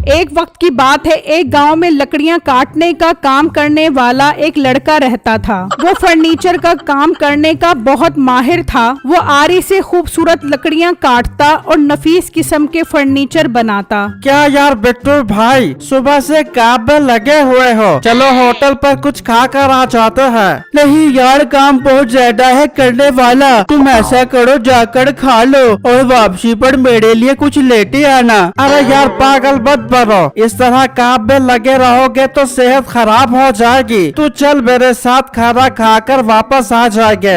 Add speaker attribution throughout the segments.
Speaker 1: एक वक्त की बात है, एक गांव में लकड़ियां काटने का काम करने वाला एक लड़का रहता था। वो फर्नीचर का काम करने का बहुत माहिर था। वो आरी से खूबसूरत लकड़ियां काटता और नफीस किस्म के फर्नीचर बनाता।
Speaker 2: क्या यार बिट्टू भाई, सुबह से काम में लगे हुए हो, चलो होटल पर कुछ खा कर आ जाते हैं। नहीं यार, काम बहुत ज्यादा है करने वाला, तुम ऐसा करो जाकर खा लो और वापसी पर मेरे लिए कुछ लेते आना। अरे यार पागल मत बनो, इस तरह काम में लगे रहोगे तो सेहत खराब हो जाएगी। तू चल मेरे साथ खाना खाकर वापस आ जाएंगे।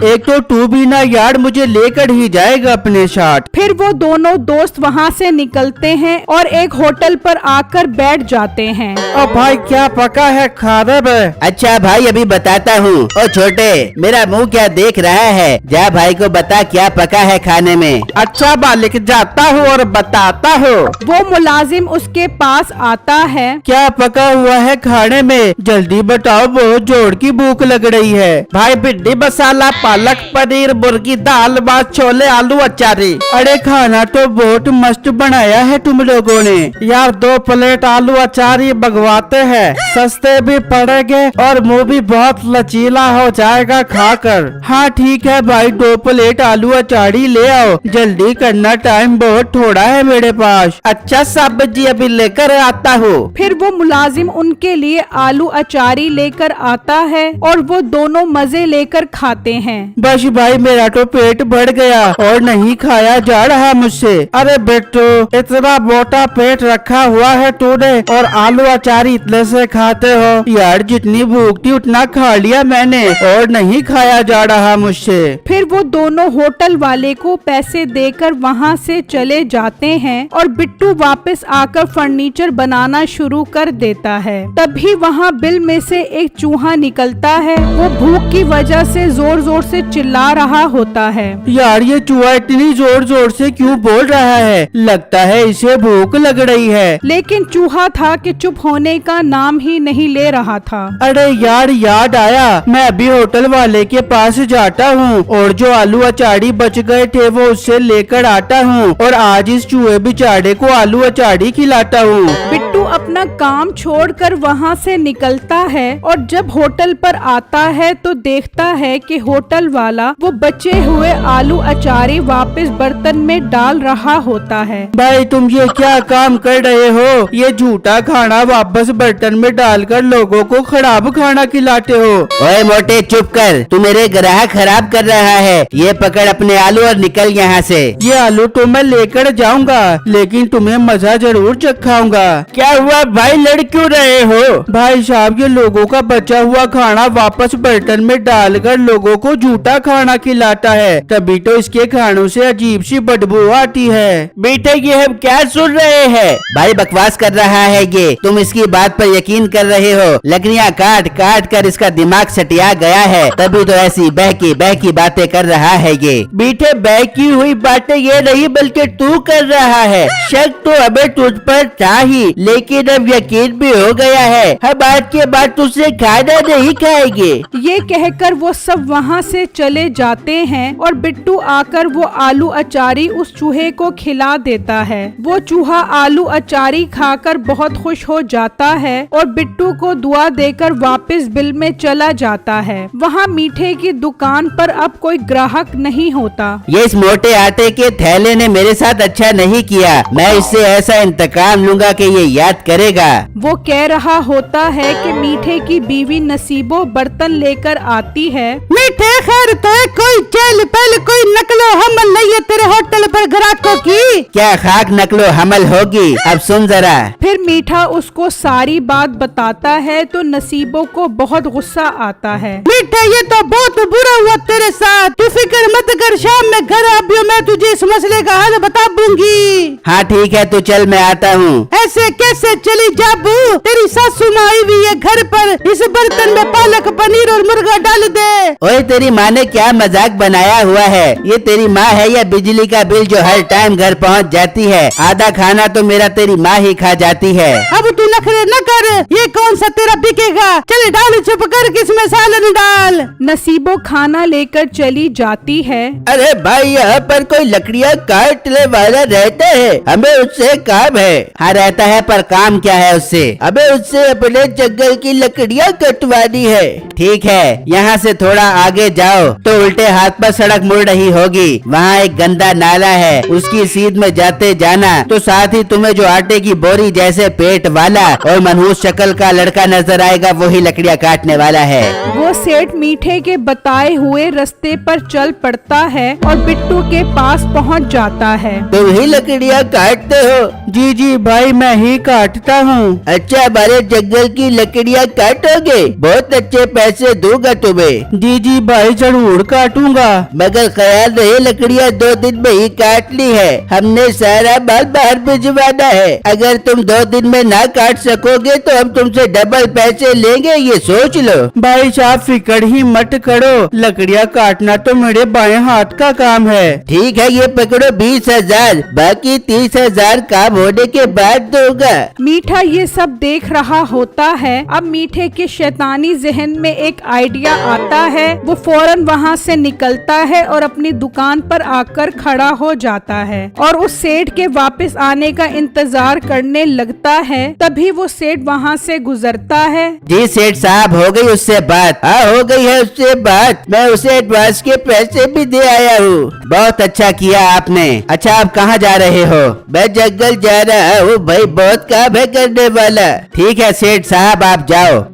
Speaker 2: एक तो तू भी ना यार मुझे लेकर ही जाएगा अपने साथ।
Speaker 1: फिर वो दोनों दोस्त वहाँ से निकलते हैं और एक होटल पर आकर बैठ जाते हैं।
Speaker 2: अब भाई क्या पका है खाने में?
Speaker 3: अच्छा भाई अभी बताता हूँ। ओ छोटे, मेरा मुंह क्या देख रहा है, जा भाई को बता क्या पका है खाने में।
Speaker 2: अच्छा मालिक, जाता हूँ और बताता हूँ।
Speaker 1: वो मुलाजिम उसके पास आता है।
Speaker 2: क्या पका हुआ है खाने में, जल्दी बताओ, बहुत जोर की भूख लग रही है। भाई भिंडी मसाला, पालक पनीर, मुर्गी दाल, मांस, छोले, आलू अचारी। अरे खाना तो बहुत मस्त बनाया है तुम लोगों ने। यार 2 प्लेट आलू अचारी मंगवाते हैं, सस्ते भी पड़ेंगे और मुंह भी बहुत लचीला हो जाएगा खाकर। हाँ ठीक है भाई, 2 प्लेट आलू अचारी ले आओ, जल्दी करना, टाइम बहुत थोड़ा है मेरे पास। अच्छा सब्जी अभी लेकर आता हूँ।
Speaker 1: फिर वो मुलाजिम उनके लिए आलू अचारी लेकर आता है और वो दोनों मजे लेकर खाते हैं।
Speaker 2: बस भाई मेरा तो पेट भर गया और नहीं खाया जा रहा मुझसे। अरे बेटो, इतना मोटा पेट रखा हुआ है तूने और आलू अचारी इतने से खाते हो? यार जितनी भूख थी उतना खा लिया मैंने और नहीं खाया जा रहा मुझसे।
Speaker 1: फिर वो दोनों होटल वाले को पैसे देकर वहाँ से चले जाते हैं और बिट्टू वापस आकर फर्नीचर बनाना शुरू कर देता है। तभी वहाँ बिल में से एक चूहा निकलता है। वो भूख की वजह से जोर जोर से चिल्ला रहा होता है।
Speaker 2: यार ये चूहा इतनी जोर जोर से क्यों बोल रहा है? लगता है इसे भूख लग रही है।
Speaker 1: लेकिन चूहा था कि चुप होने का नाम ही नहीं ले रहा था।
Speaker 2: अरे यार याद आया, मैं अभी होटल वाले के पास जाता हूँ और जो आलू अचारी बच गए थे वो उससे लेकर आता हूँ और आज इस चूहे बेचारे को आलू अचारी खिलाता हूँ।
Speaker 1: बिट्टू अपना काम छोड़कर वहाँ से निकलता है और जब होटल पर आता है तो देखता है कि होटल वाला वो बचे हुए आलू अचारी वापस बर्तन में डाल रहा होता है।
Speaker 2: भाई तुम ये क्या काम कर रहे हो? ये झूठा खाना वापस बर्तन में डालकर लोगों को खराब खाना खिलाते हो।
Speaker 3: ओए मोटे चुप कर, तू मेरे ग्राहक खराब कर रहा है। ये पकड़ अपने आलू और निकल यहाँ से।
Speaker 2: ये आलू तो मैं लेकर जाऊंगा लेकिन तुम्हें मजा जरूर चखाऊंगा। क्या हुआ भाई, लड़ क्यों रहे हो? भाई साहब ये लोगों का बचा हुआ खाना वापस बर्तन में डालकर लोगों को झूठा खाना खिलाता है, तभी तो इसके खानों से अजीब सी बदबू आती है।
Speaker 3: बेटे ये हम क्या सुन रहे हैं? भाई बकवास कर रहा है ये, तुम इसकी बात पर यकीन कर रहे हो। लकड़ियाँ काट काट कर इसका दिमाग सटिया गया है, तभी तो ऐसी बहकी बातें कर रहा है ये। बेटे बहकी हुई बातें ये नहीं बल्कि तू कर रहा है। शक तो हमें तुझ पर था ही, लेकिन अब यकीन भी हो गया है। हम आज के बाद तुझसे खाना नहीं खाएंगे।
Speaker 1: ये कहकर वो सब वहाँ से चले जाते हैं और बिट्टू आकर वो आलू अचारी उस चूहे को खिला देता है। वो चूहा आलू अचारी खाकर बहुत खुश हो जाता है और बिट्टू को दुआ देकर वापस बिल में चला जाता है। वहाँ मीठे की दुकान पर अब कोई ग्राहक नहीं होता।
Speaker 3: ये इस मोटे आटे के थैले ने मेरे साथ अच्छा नहीं किया, मैं इससे ऐसा इंतकाम लूंगा कि ये याद करेगा।
Speaker 1: वो कह रहा होता है कि मीठे की बीवी नसीबो बर्तन लेकर आती है।
Speaker 2: मीठे खैर तो कोई चल पहले कोई नकलो हमल नहीं है तेरे होटल पर ग्राहकों की।
Speaker 3: क्या खाक नकलो हमल होगी? अब सुन जरा।
Speaker 1: फिर मीठा उसको सारी बात बताता है तो नसीबो को बहुत गुस्सा आता है।
Speaker 2: मीठे ये तो बहुत बुरा हुआ तेरे साथ, तू फिक्र मत कर, शाम में घर आबियो मैं तुझे इस मसले का हल बता दूंगी।
Speaker 3: हाँ ठीक है, तू चल मैं आता हूँ।
Speaker 2: ऐसे कैसे चली जाबू? तेरी सासू माँ आई हुई है घर पर, इस बर्तन में पालक पनीर और मुर्गा डाल दे।
Speaker 3: ओए तेरी माँ ने क्या मजाक बनाया हुआ है? ये तेरी माँ है या बिजली का बिल जो हर टाइम घर पहुंच जाती है, आधा खाना तो मेरा तेरी माँ ही खा जाती है।
Speaker 2: अब तू नखरे न कर, ये कौन सा तेरा बिकेगा। चल डाल चुप कर, किसमें सालन डाल।
Speaker 1: नसीबो खाना लेकर चली जाती है।
Speaker 3: अरे भाई, यहाँ पर कोई लकड़ियाँ काटने वाला रहता है, हमें उससे काम है। हाँ रहता है, पर काम क्या है उससे? हमें उससे अपने जंगल की लकड़ियाँ कटवानी है। ठीक है, यहाँ से थोड़ा आगे जाओ तो उल्टे हाथ पर सड़क मुड़ रही होगी, वहाँ एक गंदा नाला है, उसकी सीध में जाते जाना तो साथ ही तुम्हें जो आटे की बोरी जैसे पेट वाला और मनहूस शक्ल का लड़का नजर आएगा, वही लकड़ियाँ काटने वाला है।
Speaker 1: वो सेठ मीठे के बताए हुए रास्ते पर चल पड़ता है और बिट्टू के पास पहुंच जाता है।
Speaker 3: तुम ही लकड़ियाँ काटते हो?
Speaker 2: जी जी भाई, मैं ही काटता हूँ।
Speaker 3: अच्छा, हमारे जंगल की लकड़ियाँ काटोगे? बहुत अच्छे पैसे दूंगा तुम्हें।
Speaker 2: जी जी भाई, जरूर काटूंगा।
Speaker 3: मगर ख्याल रहे, लकड़ियाँ 2 दिन में ही काट ली है, हमने सारा माल बाहर भिजवाना है। अगर तुम 2 दिन में ना काट सकोगे तो हम तुमसे डबल पैसे लेंगे, ये सोच लो।
Speaker 2: भाई साहब फिक्र ही मत करो, लकड़ियाँ काटना तो मेरे बाएं हाथ का काम है।
Speaker 3: ठीक है, ये पकड़ो 20,000, बाकी 30,000 काम होने के बाद दूंगा।
Speaker 1: मीठा ये सब देख रहा होता है। अब मीठे के शैतानी जहन में एक आइडिया आता है। वो फौरन वहाँ से निकलता है और अपनी दुकान पर आकर खड़ा हो जाता है और उस सेठ के वापस आने का इंतजार करने लगता है। तभी वो सेठ वहाँ से गुजरता है।
Speaker 3: जी सेठ साहब, हो गई उससे बात? हाँ हो गई है उससे बात, मैं उसे एडवांस के पैसे भी दे आया हूँ। बहुत अच्छा किया आपने। अच्छा, आप कहाँ जा रहे हो? मैं जंगल जा रहा हूँ भाई, बहुत काम है करने वाला। ठीक है सेठ साहब, आप जाओ।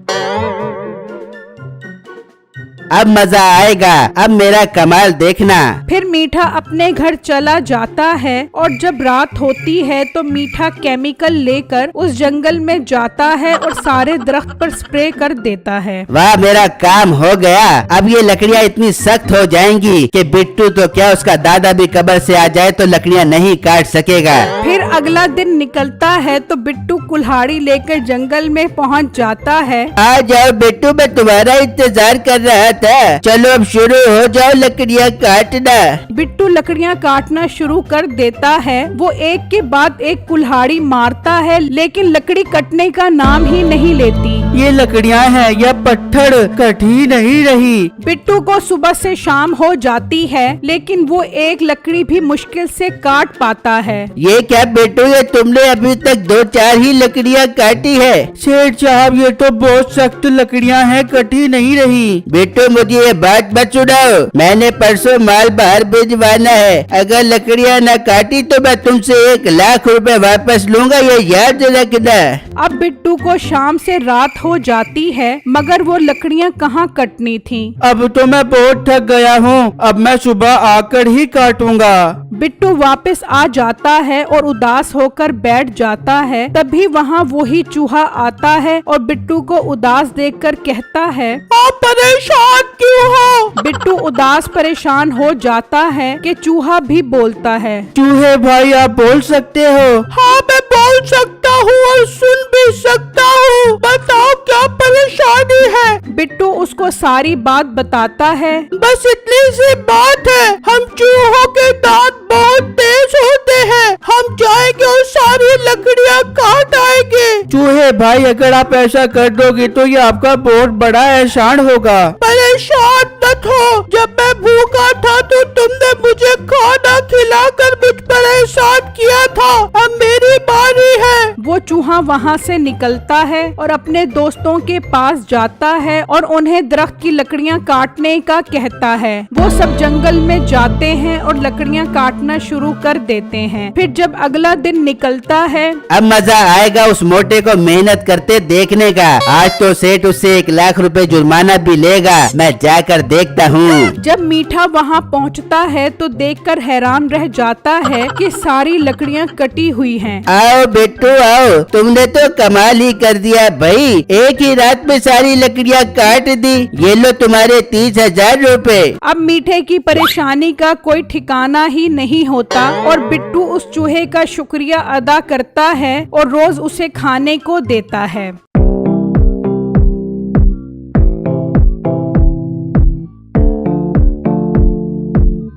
Speaker 3: अब मजा आएगा, अब मेरा कमाल देखना।
Speaker 1: फिर मीठा अपने घर चला जाता है और जब रात होती है तो मीठा केमिकल लेकर उस जंगल में जाता है और सारे दरख्त पर स्प्रे कर देता है।
Speaker 3: वाह, मेरा काम हो गया। अब ये लकड़ियाँ इतनी सख्त हो जाएंगी कि बिट्टू तो क्या, उसका दादा भी कब्र से आ जाए तो लकड़ियाँ नहीं काट सकेगा।
Speaker 1: फिर अगला दिन निकलता है तो बिट्टू कुल्हाड़ी लेकर जंगल में पहुंच जाता है।
Speaker 3: आ जाओ बिट्टू, मैं तुम्हारा इंतजार कर रहा था। चलो अब शुरू हो जाओ लकड़ियाँ काटना।
Speaker 1: बिट्टू लकड़ियाँ काटना शुरू कर देता है। वो एक के बाद एक कुल्हाड़ी मारता है, लेकिन लकड़ी कटने का नाम ही नहीं लेती।
Speaker 2: ये लकड़ियाँ हैं या पत्थर, कटी नहीं रही।
Speaker 1: बिट्टू को सुबह से शाम हो जाती है, लेकिन वो एक लकड़ी भी मुश्किल से काट पाता है।
Speaker 3: ये क्या बिट्टू, ये तुमने अभी तक 2-4 ही लकड़ियाँ काटी है?
Speaker 2: सेठ साहब, ये तो बहुत सख्त लकड़ियाँ हैं, कटी नहीं रही।
Speaker 3: बिट्टू मुझे ये बात मत सुनाओ, मैंने परसों माल बाहर भिजवाना है। अगर लकड़ियाँ न काटी तो मैं तुमसे 1 लाख रुपए वापस लूंगा, ये याद रखना।
Speaker 1: अब बिट्टू को शाम से रात हो जाती है, मगर वो लकड़ियाँ कहाँ कटनी थी।
Speaker 2: अब तो मैं बहुत थक गया हूँ, अब मैं सुबह आकर ही काटूंगा।
Speaker 1: बिट्टू वापस आ जाता है और उदास होकर बैठ जाता है। तभी वहाँ वही चूहा आता है और बिट्टू को उदास देखकर कहता है,
Speaker 2: आप परेशान क्यों हो?
Speaker 1: बिट्टू उदास परेशान हो जाता है कि चूहा भी बोलता है।
Speaker 2: चूहे भाई, आप बोल सकते हो? हाँ, मैं बोल सकता हूँ और सुन भी सकता हूँ। बताओ क्या परेशानी है?
Speaker 1: बिट्टू उसको सारी बात बताता है।
Speaker 2: बस इतनी सी बात है, हम चूहों के दांत बहुत तेज होते हैं, हम जाएंगे और सारी लकड़ियाँ काट आएंगे। चूहे भाई, अगर आप ऐसा कर दोगे तो ये आपका बहुत बड़ा एहसान होगा। परेशान मत हो, जब मैं भूखा था तो तुमने मुझे खाना खिलाकर मुझ पर एहसान किया था, अब मेरी बारी है।
Speaker 1: वो चूहा वहाँ से निकलता है और अपने दोस्तों के पास जाता है और उन्हें दरख्त की लकड़ियाँ काटने का कहता है। वो सब जंगल में जाते हैं और लकड़ियाँ काटना शुरू कर देते हैं। फिर जब अगला दिन निकलता है,
Speaker 3: अब मजा आएगा उस मोटे को मेहनत करते देखने का। आज तो सेठ उससे 1 लाख रुपए जुर्माना भी लेगा, मैं जाकर देखता हूँ।
Speaker 1: जब मीठा वहाँ पहुँचता है तो देखकर हैरान रह जाता है कि सारी लकड़ियाँ कटी हुई हैं।
Speaker 3: आओ बिट्टू आओ, तुमने तो कमाल ही कर दिया भाई, एक ही रात में सारी लकड़ियाँ काट दी। ये लो तुम्हारे 30,000 रुपए।
Speaker 1: अब मीठे की परेशानी का कोई ठिकाना ही नहीं होता और बिट्टू उस चूहे का शुक्रिया अदा करता है और रोज उसे खाने को देता है।